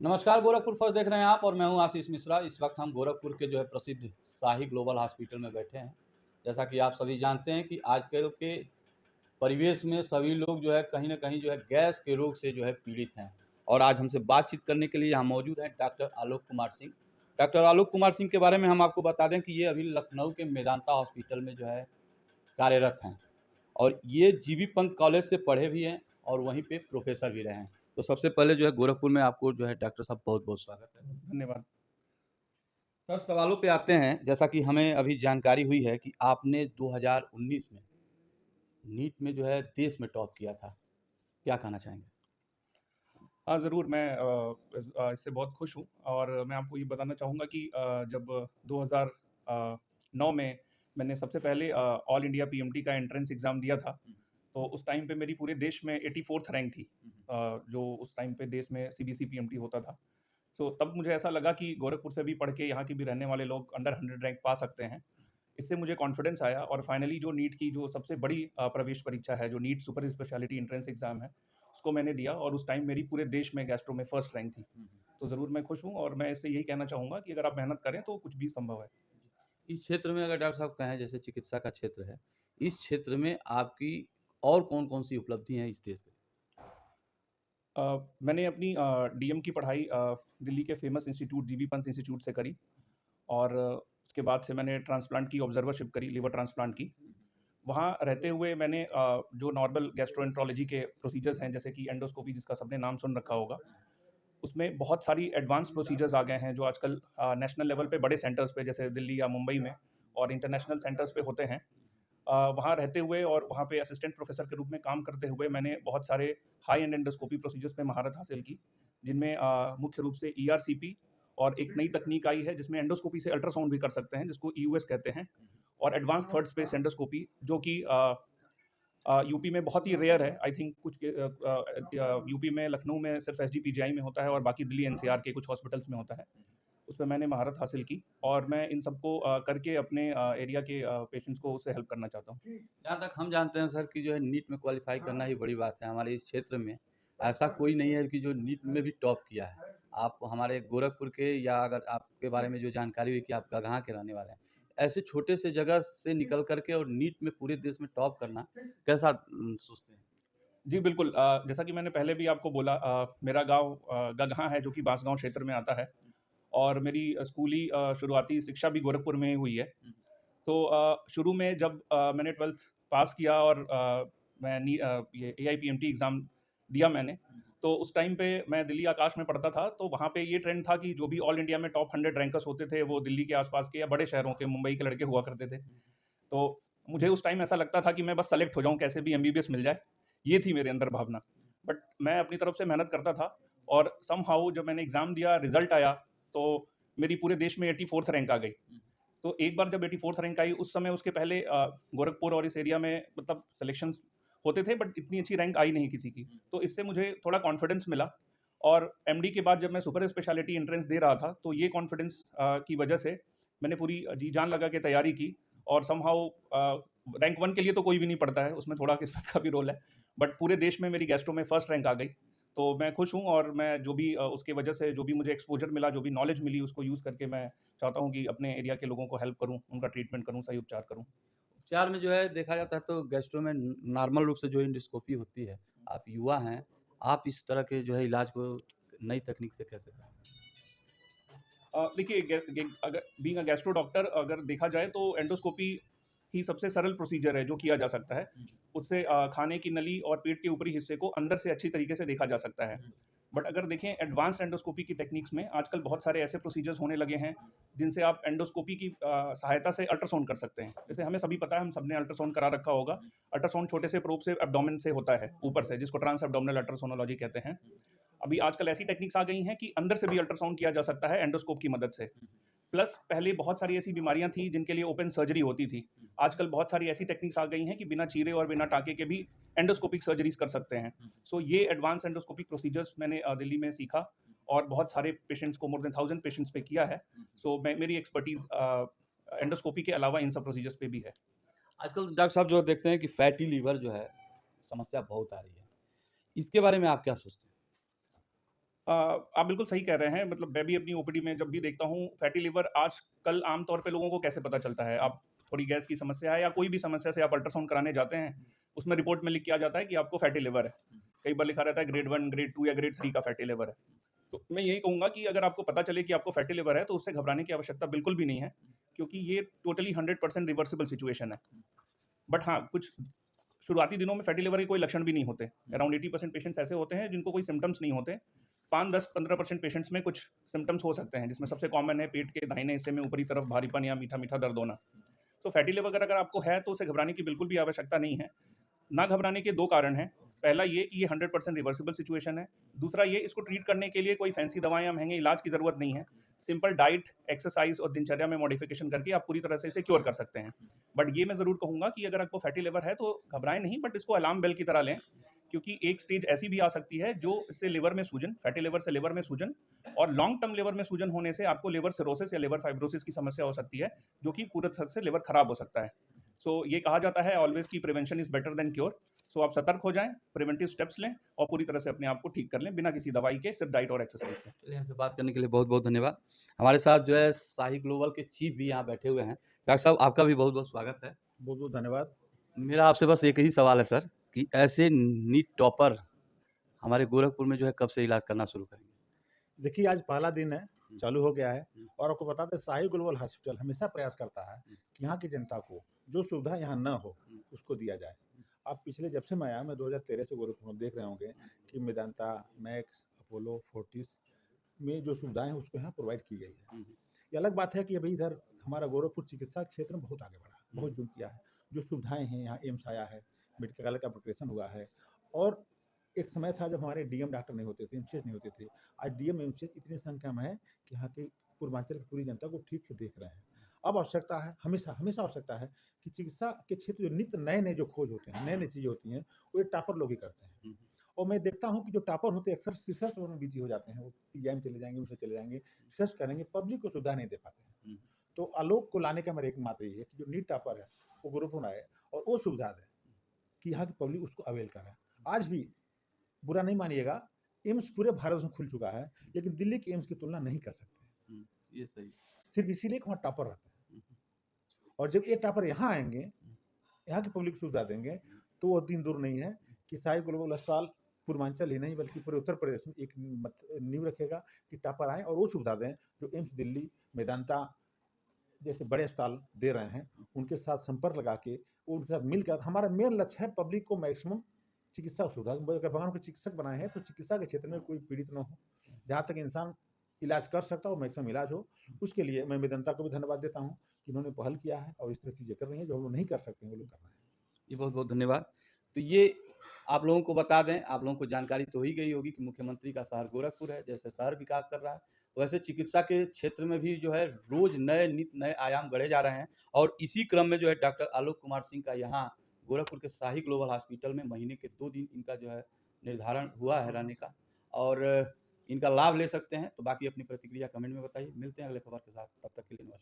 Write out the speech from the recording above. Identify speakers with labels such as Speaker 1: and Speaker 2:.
Speaker 1: नमस्कार, गोरखपुर फर्स्ट देख रहे हैं आप और मैं हूं आशीष मिश्रा। इस वक्त हम गोरखपुर के जो है प्रसिद्ध शाही ग्लोबल हॉस्पिटल में बैठे हैं। जैसा कि आप सभी जानते हैं कि आजकल के परिवेश में सभी लोग जो है कहीं न कहीं जो है गैस के रोग से जो है पीड़ित हैं। और आज हमसे बातचीत करने के लिए यहाँ मौजूद हैं डॉक्टर आलोक कुमार सिंह। डॉक्टर आलोक कुमार सिंह के बारे में हम आपको बता दें कि ये अभी लखनऊ के मेदांता हॉस्पिटल में जो है कार्यरत हैं। और ये जीबी पंत कॉलेज से पढ़े भी हैं और वहीं पे प्रोफ़ेसर भी रहे हैं। तो सबसे पहले जो है गोरखपुर में आपको जो है डॉक्टर साहब बहुत-बहुत स्वागत है।
Speaker 2: धन्यवाद।
Speaker 1: सर, सवालों पे आते हैं। जैसा कि हमें अभी जानकारी हुई है कि आपने 2019 में नीट में जो है देश में टॉप किया था। क्या कहना चाहेंगे?
Speaker 2: हाँ, ज़रूर मैं इससे बहुत खुश हूँ और मैं आपको ये बताना चाहूँगा कि जब 2009 में मैंने सबसे पहले ऑल इंडिया पीएमटी का एंट्रेंस एग्ज़ाम दिया था, तो उस टाइम पे मेरी पूरे देश में 84th रैंक थी। जो उस टाइम पे देश में सीबीएसई पीएमटी होता था। सो तब मुझे ऐसा लगा कि गोरखपुर से भी पढ़ के यहाँ के भी रहने वाले लोग अंडर 100 रैंक पा सकते हैं। इससे मुझे कॉन्फिडेंस आया और फाइनली जो नीट की जो सबसे बड़ी प्रवेश परीक्षा है, जो NEET super speciality entrance exam है, उसको मैंने दिया और उस टाइम मेरी पूरे देश में गैस्ट्रो में फर्स्ट रैंक थी। तो ज़रूर मैं खुश हूँ और मैं इससे यही कहना चाहूँगा कि अगर आप मेहनत करें तो कुछ भी संभव है।
Speaker 1: इस क्षेत्र में अगर डॉक्टर साहब कहें जैसे चिकित्सा का क्षेत्र है, इस क्षेत्र में आपकी और कौन-कौन सी उपलब्धि हैं इस देश में?
Speaker 2: मैंने अपनी डीएम की पढ़ाई दिल्ली के famous institute GB Pant institute से करी और उसके बाद से मैंने ट्रांसप्लांट की ऑब्जर्वरशिप करी, लिवर ट्रांसप्लांट की। वहाँ रहते हुए मैंने जो नॉर्मल गैस्ट्रोएंटरोलॉजी के प्रोसीजर्स हैं, जैसे कि एंडोस्कोपी जिसका सबने नाम सुन रखा होगा, उसमें बहुत सारी एडवांस प्रोसीजर्स आ गए हैं जो आजकल नेशनल लेवल पे बड़े सेंटर्स पे जैसे दिल्ली या मुंबई में और इंटरनेशनल सेंटर्स पे होते हैं। वहाँ रहते हुए और वहाँ पे असिस्टेंट प्रोफेसर के रूप में काम करते हुए मैंने बहुत सारे हाई एंड एंडोस्कोपी प्रोसीजर्स में महारत हासिल की, जिनमें मुख्य रूप से ईआरसीपी और एक नई तकनीक आई है जिसमें एंडोस्कोपी से अल्ट्रासाउंड भी कर सकते हैं, जिसको ईयूएस कहते हैं, और एडवांस थर्ड स्पेस एंडोस्कोपी जो कि यूपी में बहुत ही रेयर है। आई थिंक कुछ यूपी में लखनऊ में सिर्फ एसजीपीजीआई में होता है और बाकी दिल्ली एनसीआर के कुछ हॉस्पिटल्स में होता है। उसमें मैंने महारत हासिल की और मैं इन सबको करके अपने एरिया के पेशेंट्स को उससे हेल्प करना चाहता हूँ।
Speaker 1: जहाँ तक हम जानते हैं सर कि जो है नीट में क्वालीफ़ाई करना ही बड़ी बात है। हमारे इस क्षेत्र में ऐसा कोई नहीं है कि जो नीट में भी टॉप किया है। आप हमारे गोरखपुर के या अगर आपके बारे में जो जानकारी हुई कि आप गगहाँ के रहने वाले हैं। ऐसे छोटे से जगह से निकल कर के और नीट में पूरे देश में टॉप करना कैसा सोचते हैं?
Speaker 2: जी, बिल्कुल। जैसा कि मैंने पहले भी आपको बोला, मेरा गाँव गगहाँ है जो कि बांसगाँव क्षेत्र में आता है और मेरी स्कूली शुरुआती शिक्षा भी गोरखपुर में ही हुई है। तो शुरू में जब मैंने 12th पास किया और ये एआईपीएमटी एग्ज़ाम दिया मैंने, तो उस टाइम पे मैं दिल्ली आकाश में पढ़ता था, तो वहाँ पे ये ट्रेंड था कि जो भी ऑल इंडिया में टॉप 100 रैंकर्स होते थे, वो दिल्ली के आस-पास के या बड़े शहरों के, मुंबई के लड़के हुआ करते थे। तो मुझे उस टाइम ऐसा लगता था कि मैं बस सेलेक्ट हो जाऊँ, कैसे भी एमबीबीएस मिल जाए, ये थी मेरे अंदर भावना। बट मैं अपनी तरफ से मेहनत करता था और समहाउ जब मैंने एग्ज़ाम दिया, रिज़ल्ट आया, तो मेरी पूरे देश में 84th रैंक आ गई। तो एक बार जब 84th रैंक आई, उस समय उसके पहले गोरखपुर और इस एरिया में मतलब सिलेक्शंस होते थे बट इतनी अच्छी रैंक आई नहीं किसी की। तो इससे मुझे थोड़ा कॉन्फिडेंस मिला और एमडी के बाद जब मैं सुपर स्पेशलिटी एंट्रेंस दे रहा था, तो ये कॉन्फिडेंस की वजह से मैंने पूरी जी जान लगा के तैयारी की और समहाउ रैंक 1 के लिए तो कोई भी नहीं पढ़ता है, उसमें थोड़ा किस्मत का भी रोल है। बट पूरे देश में मेरी गैस्ट्रो में फर्स्ट रैंक आ गई। तो मैं खुश हूँ और मैं जो भी उसकी वजह से जो भी मुझे एक्सपोज़र मिला, जो भी नॉलेज मिली, उसको यूज़ करके मैं चाहता हूँ कि अपने एरिया के लोगों को हेल्प करूँ, उनका ट्रीटमेंट करूँ, सही उपचार करूँ।
Speaker 1: उपचार में जो है देखा जाता है तो गैस्ट्रो में नॉर्मल रूप से जो एंडोस्कोपी होती है, आप युवा हैं, आप इस तरह के जो है इलाज को नई तकनीक से कैसे करें?
Speaker 2: देखिए, अगर बीइंग अ गैस्ट्रो डॉक्टर अगर देखा जाए तो एंडोस्कोपी ही सबसे सरल प्रोसीजर है जो किया जा सकता है। उससे खाने की नली और पेट के ऊपरी हिस्से को अंदर से अच्छी तरीके से देखा जा सकता है। बट अगर देखें एडवांस्ड एंडोस्कोपी की टेक्निक्स में आजकल बहुत सारे ऐसे प्रोसीजर्स होने लगे हैं जिनसे आप एंडोस्कोपी की सहायता से अल्ट्रासाउंड कर सकते हैं। जैसे हमें सभी पता है, हम सबने अल्ट्रासाउंड करा रखा होगा। अल्ट्रासाउंड छोटे से प्रोब से एब्डोमेन से होता है, ऊपर से, जिसको ट्रांस एब्डोमिनल अल्ट्रासोनोलॉजी कहते हैं। अभी आजकल ऐसी टेक्निक्स आ गई हैं कि अंदर से भी अल्ट्रासाउंड किया जा सकता है एंडोस्कोप की मदद से। प्लस पहले बहुत सारी ऐसी बीमारियां थी जिनके लिए ओपन सर्जरी होती थी। आजकल बहुत सारी ऐसी टेक्निक्स आ गई हैं कि बिना चीरे और बिना टाँके के भी एंडोस्कोपिक सर्जरीज़ कर सकते हैं। सो ये एडवांस एंडोस्कोपिक प्रोसीजर्स मैंने दिल्ली में सीखा और बहुत सारे पेशेंट्स को, मोर देन 1000 पेशेंट्स पे किया है। सो मैं मेरी एक्सपर्टीज़ एंडोस्कोपी के अलावा इन सब प्रोसीजर्स पे भी है।
Speaker 1: आजकल डॉक्टर साहब जो देखते हैं कि फैटी लीवर जो है, समस्या बहुत आ रही है। इसके बारे में आप क्या सोचते हैं?
Speaker 2: आप बिल्कुल सही कह रहे हैं। मतलब मैं भी अपनी ओपीडी में जब भी देखता हूँ, फैटी लिवर आजकल आम तौर पे लोगों को कैसे पता चलता है? आप थोड़ी गैस की समस्या है या कोई भी समस्या से आप अल्ट्रासाउंड कराने जाते हैं, उसमें रिपोर्ट में लिख के आ जाता है कि आपको फैटी लिवर है। कई बार लिखा रहता है ग्रेड 1, ग्रेड 2 या ग्रेड 3 का फैटी लिवर है। तो मैं यही कहूँगा कि अगर आपको पता चले कि आपको फैटी लिवर है, तो उससे घबराने की आवश्यकता बिल्कुल भी नहीं है, क्योंकि ये टोटली 100% रिवर्सिबल सिचुएशन है। बट हाँ, कुछ शुरुआती दिनों में फैटी लिवर के कोई लक्षण भी नहीं होते। अराउंड 80% पेशेंट्स ऐसे होते हैं जिनको कोई सिम्पटम्स नहीं होते। 5, 10, 15% पेशेंट्स में कुछ सिम्पटम्स हो सकते हैं, जिसमें सबसे कॉमन है पेट के दाहिने हिस्से में ऊपरी तरफ भारीपन या मीठा-मीठा दर्द होना। तो फैटी लिवर अगर अगर आपको है, तो उसे घबराने की बिल्कुल भी आवश्यकता नहीं है। ना घबराने के 2 कारण हैं। पहला ये कि ये 100% रिवर्सिबल सिचुएशन है। दूसरा ये, इसको ट्रीट करने के लिए कोई फैंसी दवाएँ या महँगे इलाज की ज़रूरत नहीं है। सिंपल डाइट, एक्सरसाइज़ और दिनचर्या में मॉडिफ़िकेशन करके आप पूरी तरह से इसे क्योर कर सकते हैं। बट ये मैं ज़रूर कहूँगा कि अगर आपको फैटी लिवर है तो घबराएँ नहीं, बट इसको अलार्म बेल की तरह लें, क्योंकि एक स्टेज ऐसी भी आ सकती है जो इससे लिवर में सूजन, फैटी लिवर से लिवर में सूजन और लॉन्ग टर्म लिवर में सूजन होने से आपको लिवर सिरोसिस या लिवर फाइब्रोसिस की समस्या हो सकती है, जो कि पूरी तरह से लिवर खराब हो सकता है। सो ये कहा जाता है ऑलवेज़ कि prevention is better than cure. So आप सतर्क हो जाएँ, प्रिवेंटिव स्टेप्स लें और पूरी तरह से अपने आप को ठीक कर लें, बिना किसी दवाई के, सिर्फ डाइट और एक्सरसाइज से।
Speaker 1: चलिए, हमसे बात करने के लिए बहुत-बहुत धन्यवाद। हमारे साथ जो है शाही ग्लोबल के चीफ भी यहाँ बैठे हुए हैं। डॉक्टर साहब, आपका भी बहुत-बहुत स्वागत है।
Speaker 3: बहुत बहुत धन्यवाद।
Speaker 1: मेरा आपसे बस एक ही सवाल है सर कि ऐसे नीट टॉपर हमारे गोरखपुर में जो है कब से इलाज करना शुरू करेंगे?
Speaker 3: देखिए, आज पहला दिन है, चालू हो गया है
Speaker 1: हुँ।
Speaker 3: और आपको बता दें शाही ग्लोबल हॉस्पिटल हमेशा प्रयास करता है कि यहाँ की जनता को जो सुविधा यहाँ न हो, उसको दिया जाए। आप पिछले जब से मैं आया, मैं 2013 से गोरखपुर में देख रहे होंगे कि मेदांता, मैक्स, अपोलो, फोर्टिस में जो सुविधाएँ हैं उसको यहाँ प्रोवाइड की गई है। ये अलग बात है कि अभी इधर हमारा गोरखपुर चिकित्सा क्षेत्र में बहुत आगे बढ़ा है, बहुत जुड़ किया है। जो सुविधाएँ हैं, यहाँ एम्स आया है, मेडिकल कॉलेज का अपग्रेडेशन हुआ है और एक समय था जब हमारे डीएम डॉक्टर नहीं होते थे, एमसीएच नहीं होते थे। आज डीएम, एमसीएच इतनी संख्या में है कि यहाँ की पूर्वांचल की पूरी जनता को ठीक से देख रहे हैं। अब आवश्यकता है, हमेशा हमेशा आवश्यकता है कि चिकित्सा के क्षेत्र में नित्य नए-नए जो खोज होते हैं, नई-नई चीज़ें होती हैं, वो ये टॉपर लोग ही करते हैं। और मैं देखता हूँ कि जो टॉपर होते हैं अक्सर रिसर्च में बिज़ी हो जाते हैं। वो पीजीआई में चले जाएँगे, उसमें चले जाएँगे, रिसर्च करेंगे, पब्लिक को सुविधा नहीं दे पाते हैं। तो आलोक को लाने का मेरा एकमात्र ये है कि जो नीट टॉपर है, वो गोरखपुर आए और वो सुविधा दें कि यहाँ की पब्लिक उसको अवेल करे। आज भी बुरा नहीं मानिएगा, एम्स पूरे भारत में खुल चुका है, लेकिन दिल्ली के एम्स की तुलना नहीं कर सकते।
Speaker 1: ये सही।
Speaker 3: सिर्फ इसीलिए कि वहाँ टॉपर रहते हैं और जब ये टॉपर यहाँ आएँगे, यहाँ की पब्लिक को सुविधा देंगे, तो वो दिन दूर नहीं है कि शाही ग्लोबल अस्पताल पूर्वांचल ही नहीं बल्कि पूरे उत्तर प्रदेश में एक नींव रखेगा कि टॉपर आएँ और वो सुविधा दें जो एम्स दिल्ली, मेदांता जैसे बड़े अस्पताल दे रहे हैं। उनके साथ संपर्क लगा के, उनके साथ मिलकर हमारा मेन लक्ष्य है पब्लिक को मैक्सिमम चिकित्सा सुविधा। अगर भगवान को चिकित्सक बनाए हैं तो चिकित्सा के क्षेत्र में कोई पीड़ित न हो। जहाँ तक इंसान इलाज कर सकता हो, मैक्सिमम इलाज हो। उसके लिए मैं मेदांता को भी धन्यवाद देता हूँ कि उन्होंने पहल किया है और इस तरह चीज़ें कर रही हैं जो हम लोग नहीं कर सकते हैं, वो लोग कर रहे हैं।
Speaker 1: जी, बहुत-बहुत धन्यवाद। तो ये आप लोगों को बता दें, आप लोगों को जानकारी तो हो ही गई होगी कि मुख्यमंत्री का शहर गोरखपुर है। जैसे शहर विकास कर रहा है, वैसे चिकित्सा के क्षेत्र में भी जो है रोज़ नए नित्य नए आयाम गढ़े जा रहे हैं और इसी क्रम में जो है डॉक्टर आलोक कुमार सिंह का यहाँ गोरखपुर के शाही ग्लोबल हॉस्पिटल में महीने के 2 दिन इनका जो है निर्धारण हुआ है रहने का और इनका लाभ ले सकते हैं। तो बाकी अपनी प्रतिक्रिया कमेंट में बताइए। मिलते हैं अगले खबर के साथ, तब तक के लिए नमस्कार।